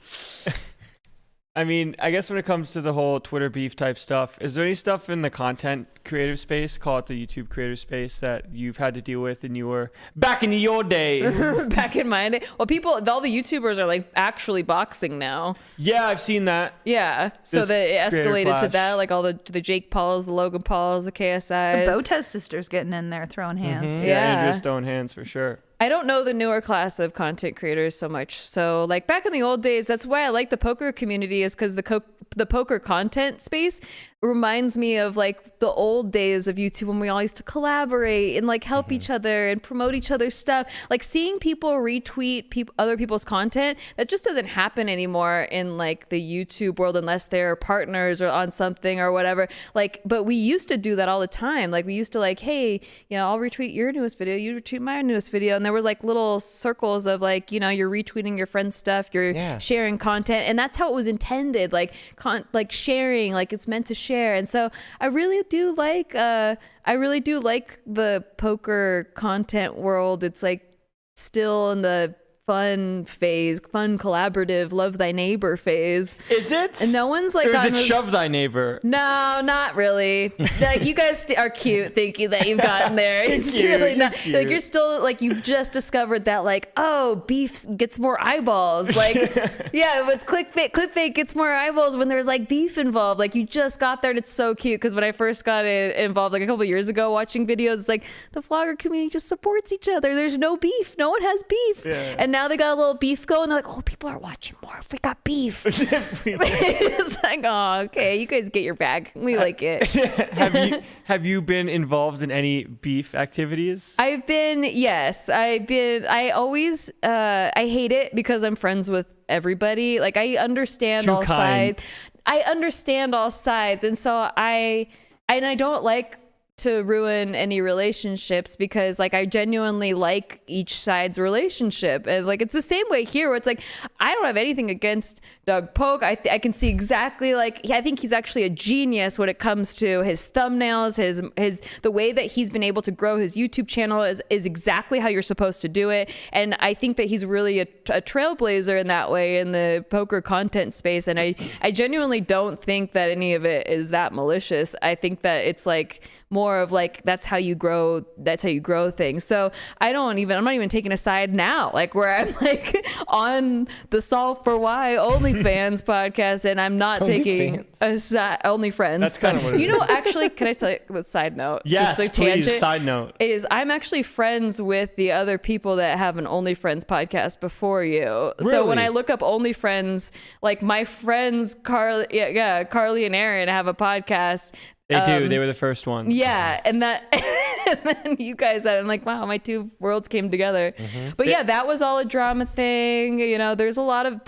I mean, I guess when it comes to the whole Twitter beef type stuff, is there any stuff in the content creative space, call it the YouTube creative space, that you've had to deal with and you were back in your day? Back in my day, well, all the YouTubers are like actually boxing now. Yeah, I've seen that. Yeah, so There's it creator escalated to clash. that, like all the Jake Pauls, the Logan Pauls, the KSIs. The Botez sisters getting in there throwing hands. Yeah, Andrea Stone hands for sure. I don't know the newer class of content creators so much. So like back in the old days, that's why I like the poker community, is because the poker content space reminds me of like the old days of YouTube when we all used to collaborate and like help each other and promote each other's stuff. Like seeing people retweet other people's content, that just doesn't happen anymore in like the YouTube world unless they're partners or on something or whatever. Like, but we used to do that all the time. Like we used to like, hey, you know, I'll retweet your newest video, you retweet my newest video. And there was like little circles of like, you know, you're retweeting your friend's stuff, you're sharing content. And that's how it was intended. Like sharing, like it's meant to share. And so I really do like the poker content world. It's like still in the fun phase, fun collaborative, love thy neighbor phase. Is it? And no one's like, or is it shove thy neighbor? No, not really. Like you guys are cute, thinking that you've gotten there. It's really not. Cute. Like you're still like, you've just discovered that like, oh, beef gets more eyeballs. Like, yeah, but it's clickbait gets more eyeballs when there's like beef involved. Like you just got there, and it's so cute. Because when I first got involved like a couple of years ago watching videos, it's like the vlogger community just supports each other. There's no beef. No one has beef. Yeah. And now they got a little beef going. They're like, oh, people are watching more if we got beef. It's like, oh, okay, you guys get your bag. We like it. Have you been involved in any beef activities? Yes. I always, I hate it because I'm friends with everybody. Like I understand all sides. I understand all sides. And so I don't like to ruin any relationships because like I genuinely like each side's relationship, and like it's the same way here where it's like I don't have anything against Doug Polk. I can see exactly like I think he's actually a genius when it comes to his thumbnails, his the way that he's been able to grow his YouTube channel is exactly how you're supposed to do it. And I think that he's really a trailblazer in that way in the poker content space. And I genuinely don't think that any of it is that malicious. I think that it's like more of like that's how you grow things. So I'm not even taking a side now, like where I'm like on the Solve for Why OnlyFans podcast, and I'm not taking a side. OnlyFriends. That's kind of what it is. Actually, can I tell you the side note? Yes, just please. Tangent, side note is I'm actually friends with the other people that have an OnlyFriends podcast before you. Really? So when I look up OnlyFriends, like my friends Carly and Aaron have a podcast. They do. They were the first one. Yeah, and then you guys, I'm like, wow, my two worlds came together. Mm-hmm. But yeah, that was all a drama thing. You know, there's a lot of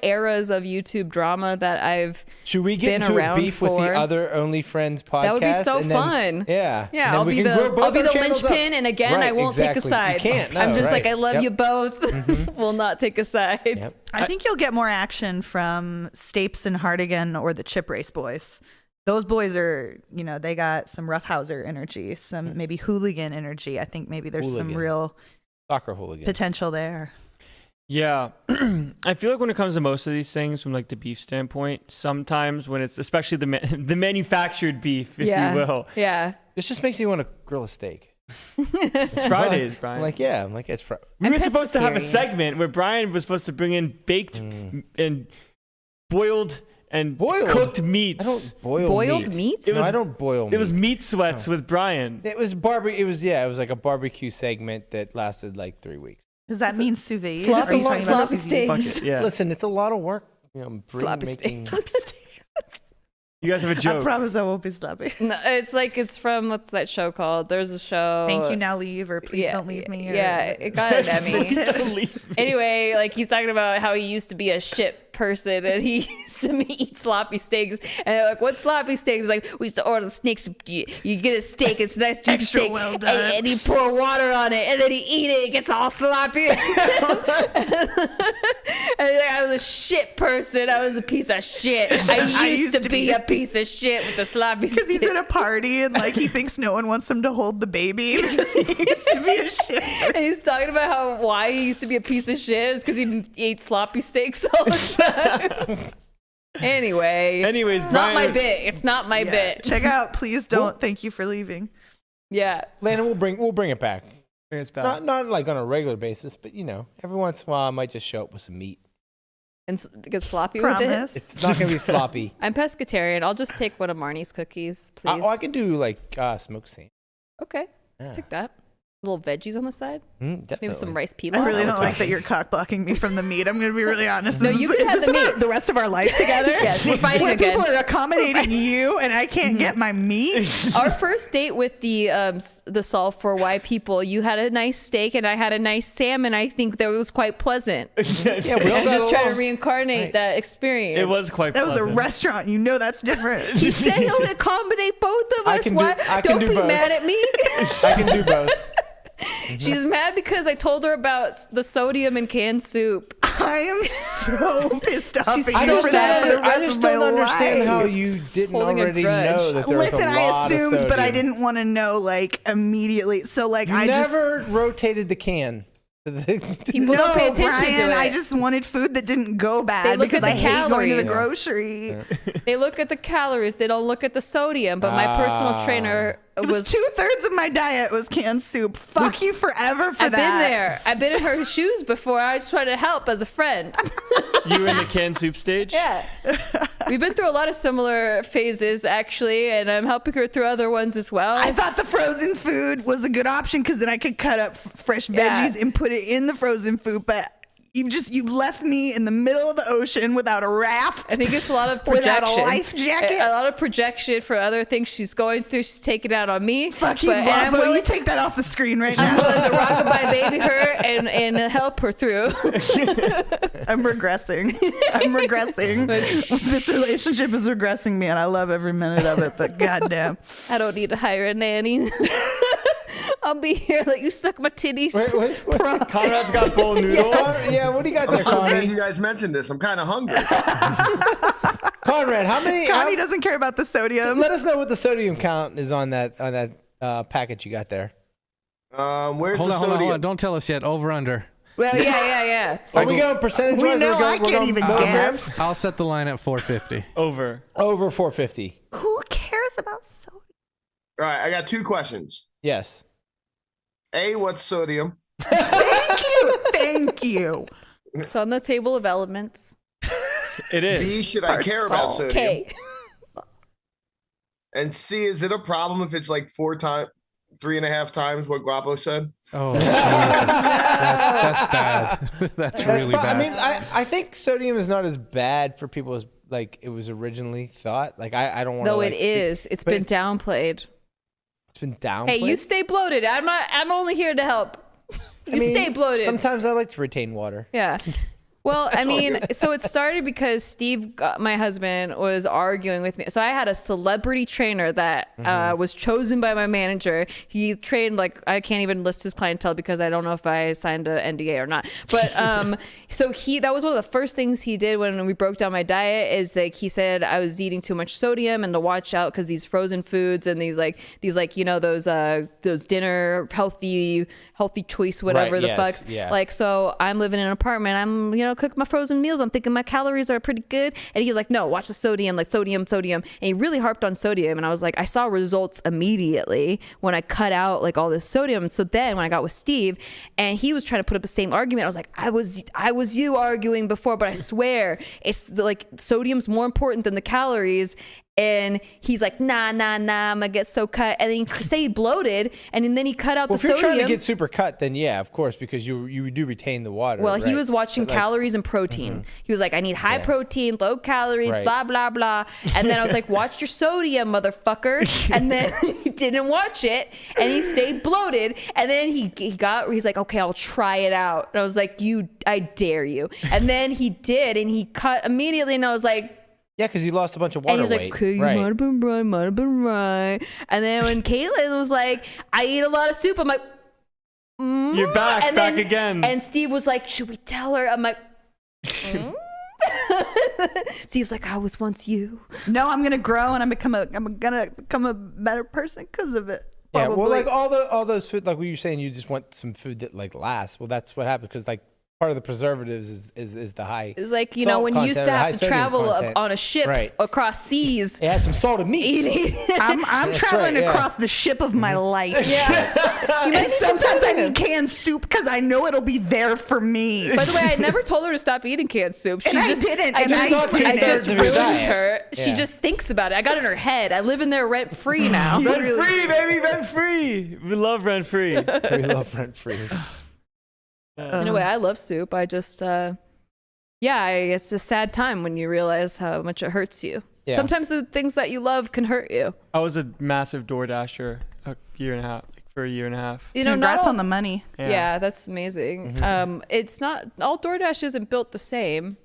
eras of YouTube drama that I've Should we get been into around a beef for. with the other OnlyFriends podcast? That would be so fun. Yeah. Yeah, I'll be the linchpin, and again, I won't take a side. You can't. No, I'm just like, I love you both. Mm-hmm. Will not take a side. Yep. I think you'll get more action from Stapes and Hardigan or the Chip Race boys. Those boys are, they got some roughhouser energy, some maybe hooligan energy. I think maybe there's some real soccer hooligan potential there. Yeah. I feel like when it comes to most of these things from like the beef standpoint, sometimes when it's especially the manufactured beef, if you will. Yeah. This just makes me want to grill a steak. It's Fridays, Brian. I'm like, it's Friday. We were supposed to have a segment where Brian was supposed to bring in baked and boiled cooked meats. I don't boiled meats. I don't boil meat. It was meat sweats with Brian. It was it was like a barbecue segment that lasted like 3 weeks. Does that mean sous vide? Sloppy steaks. Yeah. Listen, it's a lot of work. Sloppy steaks. You guys have a joke. I promise I won't be sloppy. No, it's from what's that show called? There's a show. Thank You Now Leave or Please Don't Leave Me. It got an Emmy. Anyway, like he's talking about how he used to be a shit person and he used to eat sloppy steaks, and they're like, what's sloppy steaks? He's like, we used to order the steaks. You get a steak, it's a nice juicy Extra steak, well done. and you pour water on it, and then you eat it gets all sloppy. And he's like, I was a shit person, I was a piece of shit. I used to be a piece of shit with the sloppy steak. Because he's at a party and like he thinks no one wants him to hold the baby because he used to be a shit person. And he's talking about why he used to be a piece of shit is because he ate sloppy steaks all the time. Anyways, it's not my bit. It's not my bit. Check out Please Don't. Thank You for Leaving. Yeah, Landon, we'll bring it back. Bring it back. Not like on a regular basis, but every once in a while I might just show up with some meat. And get sloppy Promise. with it. It's not gonna be sloppy. I'm pescatarian. I'll just take one of Marnie's cookies, please. I can do like smoked salmon. Okay, Yeah. take that. little veggies on the side. Definitely. Maybe some rice pilaf. I really don't like that you're cock blocking me from the meat. I'm going to be really honest. No, Is you this- can have is the this meat. about the rest of our life together. Yes, we're fighting Where again. people are accommodating you and I can't get my meat. Our first date with the Solve for Why people, you had a nice steak and I had a nice salmon. I think that was quite pleasant. Yeah, we all I'm got just trying to along. reincarnate that experience. It was quite That was a pleasant. restaurant. You know that's different. He said he'll accommodate both of I us. can do- Why? I can Don't do be both. mad at me. I can do both. She's mad because I told her about the sodium in canned soup. I am so pissed off She's at so you for that for the mad. rest I just of my don't understand life. how you didn't Holding a already grudge. know that there was Listen, a I lot of assumed, but I sodium. didn't want to know like immediately. So like You I just never rotated the can. People no, don't pay attention Brian, to it. I just wanted food that didn't go bad They look because at I the hate going to the calories. grocery. They look at the calories. They don't look at the sodium. But my personal trainer It was 2/3 of my diet was canned soup. Fuck you forever for I've that. been there. I've been in her shoes before. I was trying to help as a friend. You were in the canned soup stage? Yeah. We've been through a lot of similar phases, actually, and I'm helping her through other ones as well. I thought the frozen food was a good option because then I could cut up fresh veggies and put it in the frozen food. But you left me in the middle of the ocean without a raft. I think it's a lot of without projection. a life jacket. A lot of projection for other things she's going through. She's taking it out on me. Fuck you, and I'm Bob. Will you willing, take that off the screen right I'm now? willing to rockabye baby her and help her through. I'm regressing. I'm regressing. This relationship is regressing me, and I love every minute of it. But goddamn, I don't need to hire a nanny. I'll be here. Let you suck my titties. Wait. Conrad's got bowl noodle. Yeah, what do you got there, I'm so glad Connie? you guys mentioned this. I'm kind of hungry. Conrad, how many? Connie doesn't care about the sodium. Let us know what the sodium count is on that package you got there. Where's Hold the on, sodium? hold on. Don't tell us yet. Over under. Well, yeah. Are we going percentage We wise? know I can't even guess. I'll set the line at 450. Over. Over 450. Who cares about sodium? All right, I got 2 questions. Yes. A, what's sodium? Thank you. It's on the table of elements. It is. B, should I care about sodium? Okay. And C, is it a problem if it's like 3.5 times what Guapo said? Oh, Jesus. That's bad. That's really bad. I mean, I think sodium is not as bad for people as like it was originally thought. Like I don't want to. No, it is. It's been downplayed. It's been downplayed. Hey, you stay bloated. I'm only here to help. You stay bloated. Sometimes I like to retain water. Yeah. Well, I mean, so it started because Steve, my husband, was arguing with me. So I had a celebrity trainer that was chosen by my manager. He trained like, I can't even list his clientele because I don't know if I signed an NDA or not. But so that was one of the first things he did when we broke down my diet is like he said I was eating too much sodium and to watch out because these frozen foods and these those dinner healthy choice whatever Right, the yes, fucks. yeah. Like so I'm living in an apartment. I'm cook my frozen meals. I'm thinking my calories are pretty good. And he's like, no, watch the sodium, like sodium. And he really harped on sodium. And I was like, I saw results immediately when I cut out like all this sodium. So then when I got with Steve and he was trying to put up the same argument, I was like, I was you arguing before, but I swear it's like sodium's more important than the calories. And he's like, nah, I'm gonna get so cut. And then he say he bloated, and then he cut out Well, the if you're sodium. trying to get super cut, then yeah, of course, because you do retain the water. Well, he right? was watching But, like, calories and protein. He was like, I need high protein, low calories, Right. blah, blah, blah. And then I was like, watch your sodium, motherfucker. And then he didn't watch it and he stayed bloated. And then he's like, okay, I'll try it out. And I was like, I dare you. And then he did, and he cut immediately. And I was like, yeah, because he lost a bunch of water and he's like, weight. okay, you right. might have been right. And then when Caitlin was like, I eat a lot of soup, I'm like, You're back, and back then- again. And Steve was like, should we tell her? I'm like, Steve's like, I was once you. No, I'm gonna grow and I'm gonna become a better person because of it. Yeah, well, Probably. like all those food, like what you're saying, you just want some food that like lasts. Well, that's what happens because like part of the preservatives is the high. It's like, salt when you used content to or high have to sodium travel content. on a ship Right. across seas. It had some salted meats. I'm traveling right, yeah. across the ship of my life. Yeah. And sometimes I need canned soup because I know it'll be there for me. By the way, I never told her to stop eating canned soup. She And I just, didn't, I and just, I didn't. I just Of your ruined diet. her. She Yeah. just thinks about it. I got in her head. I live in there rent free now. Rent free, baby, rent free. We love rent free. We love rent free. In a way, I love soup. I just, it's a sad time when you realize how much it hurts you. Yeah. Sometimes the things that you love can hurt you. I was a massive DoorDasher for a year and a half. You know, Congrats not all, on the money. Yeah, that's amazing. It's not all DoorDash isn't built the same.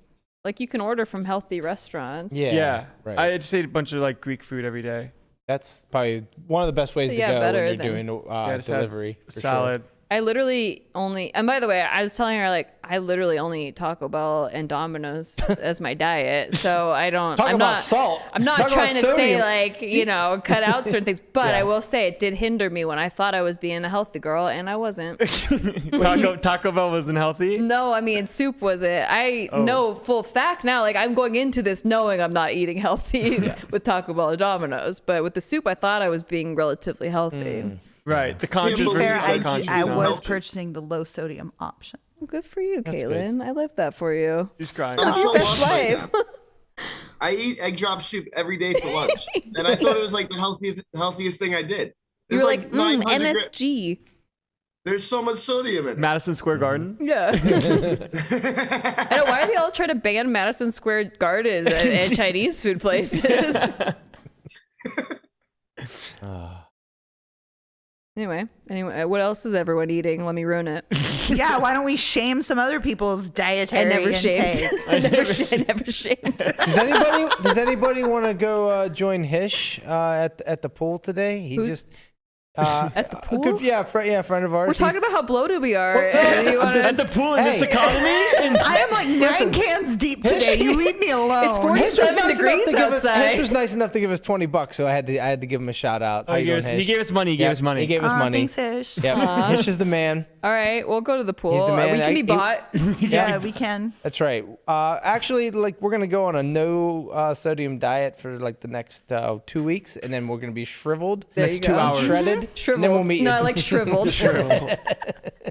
Like you can order from healthy restaurants. Yeah. Right. I just ate a bunch of like Greek food every day. That's probably one of the best ways to Yeah, go better when you're than- doing just had delivery. for sure. salad. I literally only, and by the way, I was telling her like I literally only eat Taco Bell and Domino's as my diet. So I don't. Talk I'm about not, salt. I'm not Talk about trying to say sodium. like cut out certain things, but Yeah. I will say it did hinder me when I thought I was being a healthy girl and I wasn't. Taco Bell wasn't healthy. No, I mean soup was it. I Oh. know full fact now. Like I'm going into this knowing I'm not eating healthy with Taco Bell or Domino's, but with the soup I thought I was being relatively healthy. Right. The To conscious be To be versus fair, I, unconscious. I no. was purchasing the low sodium option. Good for you, That's Caitlin. I love that for you. She's crying. I'm so Best lost right life. now. I eat egg drop soup every day for lunch, and I thought it was like the healthiest thing I did. You were like, 900 gra- MSG. There's so much sodium in it. Madison Square Garden. Yeah. I know. Why are they all trying to ban Madison Square Garden and Chinese food places? Anyway, what else is everyone eating? Let me ruin it. Yeah, why don't we shame some other people's dietary I never intake? shamed. I never shamed. Does anybody want to go join Hish at the pool today? He Who's- just At the pool? friend of ours. We're talking He's- about how bloated we are. and you wanna- At the pool in this Hey. economy? And I am like 9 cans deep today. You leave me alone. It's 47 Hish was nice enough degrees to give us- outside. Hish was nice enough to give us $20, so I had to give him a shout out. How he, you gave doing, us, he Hish? gave us money. He Yep, gave us money. He gave us money. Thanks, Hish. Yep. Hish is the man. All right, we'll go to the pool. He's the man. We can be He- bought. Yeah, we can. That's right. Actually, like we're gonna go on a no sodium diet for like the next 2 weeks, and then we're gonna be shriveled. There Next you 2 go. hours. Shredded. Shriveled. And then we'll meet No, you. I like shriveled.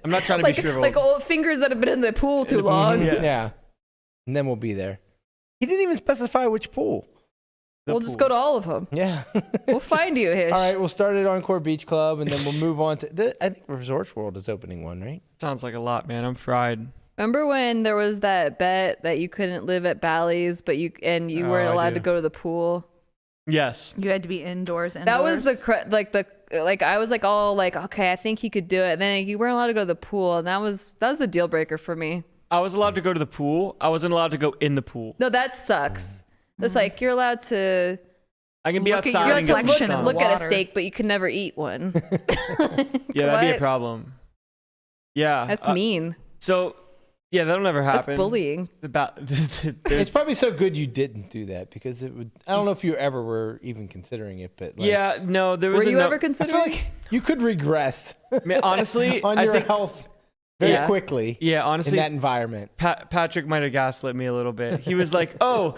I'm not trying to like, be shriveled. like old fingers that have been in the pool too long. Yeah. Yeah. And then we'll be there. He didn't even specify which pool. We'll just go to all of them. Yeah. We'll find you, Hish. All right, we'll start at Encore Beach Club, and then we'll move on to. I think Resorts World is opening one, right? Sounds like a lot, man. I'm fried. Remember when there was that bet that you couldn't live at Bally's, but you weren't I allowed do. to go to the pool? Yes. You had to be indoors. That was like I was like all like, okay, I think he could do it. And then you weren't allowed to go to the pool, and that was the deal breaker for me. I was allowed to go to the pool. I wasn't allowed to go in the pool. No, that sucks. It's like you're allowed to I can be Look at outside your and look, get reflection some in sun. the at a water. steak, but you can never eat one. Yeah, that'd be a What? problem. Yeah. That's mean. So, yeah, that'll never happen. That's bullying. It's probably so good you didn't do that because it would. I don't know if you ever were even considering it, but like, yeah, no, there was Were you ever I considering? feel like you could regress Man, honestly, on I your think, health very Yeah. quickly. yeah, honestly, in that environment. Patrick might have gaslit me a little bit. He was like, "Oh,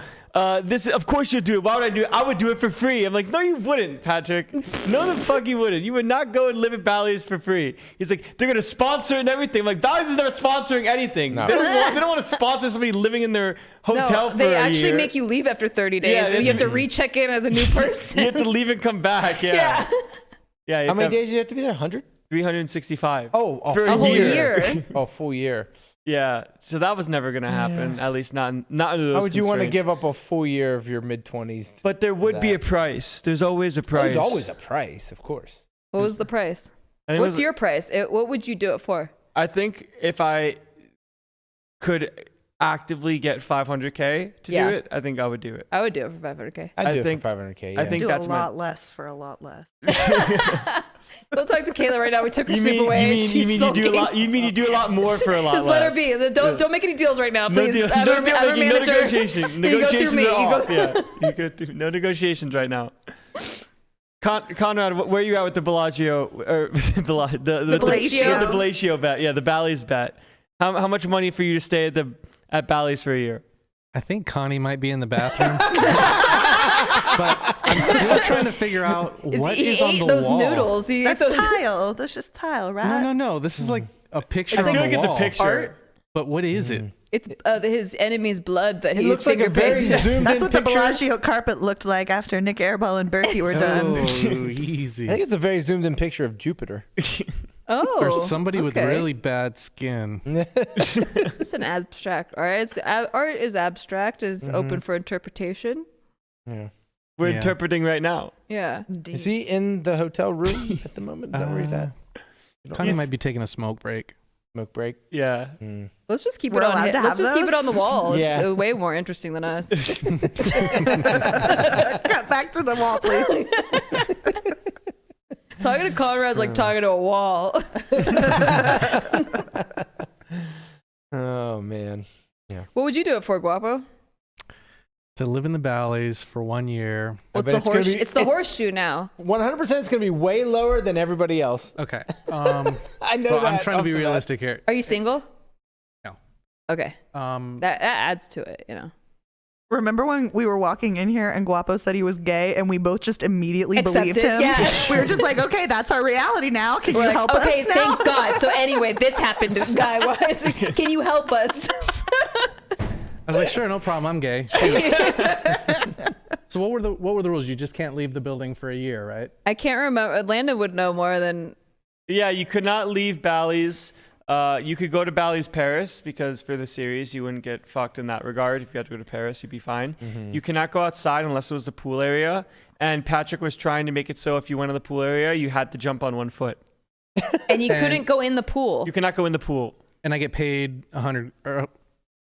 this of course you'll do it. Why would I do it? I would do it for free." I'm like, "No, you wouldn't, Patrick. No, the fuck you wouldn't. You would not go and live at Bally's for free." He's like, "They're gonna sponsor it and everything." I'm like, Bally's is never sponsoring anything. No. They don't want to sponsor somebody living in their hotel No, for they a actually year. make you leave after 30 days. Yeah, and you have to recheck in as a new person. You have to leave and come back. Yeah. Yeah. Yeah. you How have many to have days do you have to be there? 100? 365. Oh, For a whole year. Oh, full year. Yeah. So that was never gonna happen. At least not under those. How would you want to constraints. give up a full year of your mid 20s? But there would be a price. There's always a price. There's always a price, of course. What was the price? I think it What's was- your price? What would you do it for? I think if I could actively get 500K to Yeah. do it, I think I would do it. I would do it for 500K. I'd I do think- it for 500K. I think Do that's a lot less for a lot less. Don't talk to Kayla right now. We took her You soup mean, away. you mean, She's you mean you do a sulking. lot? You mean you do a lot more for a lot Just less? let her be. Don't make any deals right now, No please. deal, I have no a- deal I have a making, no manager. negotiation. You go through Negotiations me. are You go off. Yeah, you go through no negotiations right now. Conrad, where are you at with the Bellagio or the Bellagio. the Bellagio bet? Yeah, the Bally's bet. How much money for you to stay at Bally's for a year? I think Connie might be in the bathroom. But I'm still trying to figure out what he is on ate the those wall. noodles. He ate That's those tile. That's just tile, right? No. This is like a picture I on feel the like it's a wall. picture. art. But what is it? It's his enemy's blood that It he looks like a very finger-painted. zoomed That's in what the picture. Bellagio carpet looked like after Nik Airball and Berkey were done. Oh, easy. I think it's a very zoomed in picture of Jupiter. Oh, Or somebody with okay. really bad skin. It's an abstract art. Art is abstract. It's open for interpretation. Yeah. We're Yeah. interpreting right now. Yeah. Is he in the hotel room at the moment? Is that where he's at? Connie might be taking a smoke break. Smoke break. Yeah. Let's just keep We're it on. allowed to Let's have just keep it on the those? wall. It's Yeah. way more interesting than us. Cut back to the wall, please. Talking to Conrad's like talking to a wall. Oh man. What would you do it for, Guapo? To live in the Bally's for 1 year. What's bet the it's gonna horse? be- It's the horseshoe now. 100% is going to be way lower than everybody else. Okay. I know So that I'm trying to off be the bat. realistic here. Are you single? No. Okay. That adds to it, Remember when we were walking in here and Guapo said he was gay and we both just immediately Accepted, believed him? yeah. We were just like, okay, that's our reality now. Can We're you like, help okay, us now? thank God. So anyway, this happened guy-wise. Can you help us? I was like, sure, no problem. I'm gay. Shoot. So what were the rules? You just can't leave the building for a year, right? I can't remember. Landon would know more than. Yeah, you could not leave Bally's. You could go to Bally's Paris because for the series you wouldn't get fucked in that regard. If you had to go to Paris, you'd be fine. You cannot go outside unless it was the pool area. And Patrick was trying to make it so if you went in the pool area, you had to jump on 1 foot. And you couldn't go in the pool. You cannot go in the pool. And I get paid 100.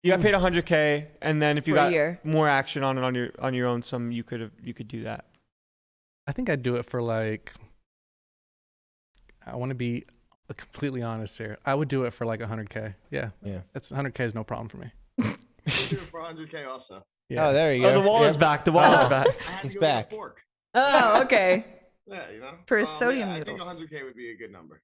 You got paid $100K, and then if you For a got year. more action on it on your own, you could do that. I think I'd do it for like. I want to be completely honest here. I would do it for like 100K. Yeah. That's 100K is no problem for me. Do it for 100K also. Yeah. Oh, there you go. Oh, the wall is back. The wall is back. I had to He's go get a back. fork. Oh, okay. Yeah, For his sodium I noodles. think 100K would be a good number.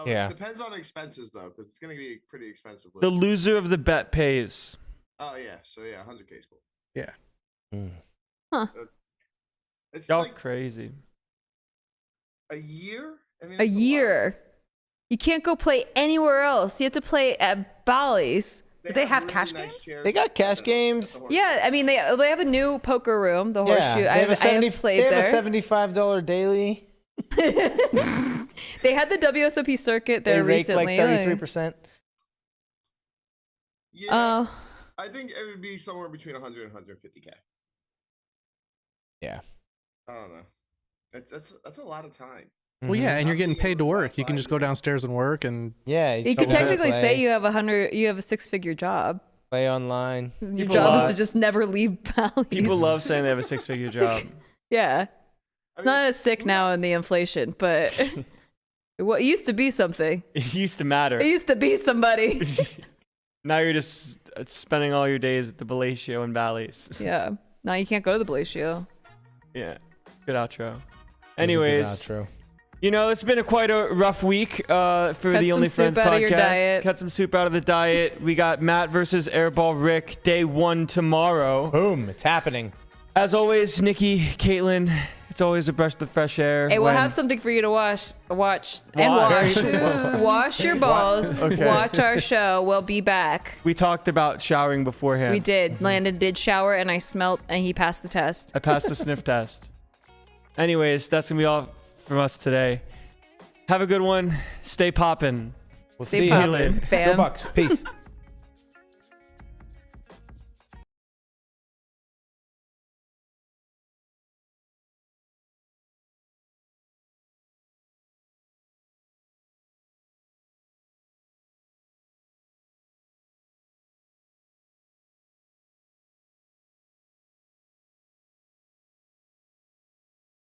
Yeah. Depends on expenses though, because it's gonna be pretty expensive. The loser of the bet pays. Oh yeah, so yeah, 100K is cool. Yeah. It's Y'all like crazy. a year. I mean, A it's lot. year. You can't go play anywhere else. You have to play at Bally's. Do they have cash games? chairs. They got cash games. Yeah, I mean they have a new poker room, the horseshoe. They I have have played they there. have a $75 daily. They had the WSOP circuit They there rake recently. like 33%. Yeah, I think it would be somewhere between 100 and 150K. Yeah. I don't know. That's a lot of time. Well, yeah, and you're getting paid to work. You can outside. just go downstairs and work, and Yeah. You could technically say you have a 6-figure job. play online. Your People job love- is to just never leave Bally's. People love saying they have a 6-figure job. Yeah. I mean, Not as sick now in the inflation, but it used to be something. It used to matter. It used to be somebody. Now you're just spending all your days at the Bellagio and Bally's. Yeah. Now you can't go to the Bellagio. Yeah. Good outro. That's a good Anyways, outro. it's been quite a rough week for the some Only soup Friends out podcast. of your diet. Cut some soup out of the diet. We got Matt versus Airball Rick, day 1 tomorrow. Boom. It's happening. As always, Nikki, Caitlin, it's always a breath of fresh air. Hey, we'll when- have something for you to watch and wash. Whoa. Wash your balls. Okay. Watch our show. We'll be back. We talked about showering beforehand. We did. Landon did shower, and I smelt, and he passed the test. I passed the sniff test. Anyways, that's going to be all from us today. Have a good one. Stay poppin'. We'll Stay see you poppin', later. fam. Go Bucks. Peace.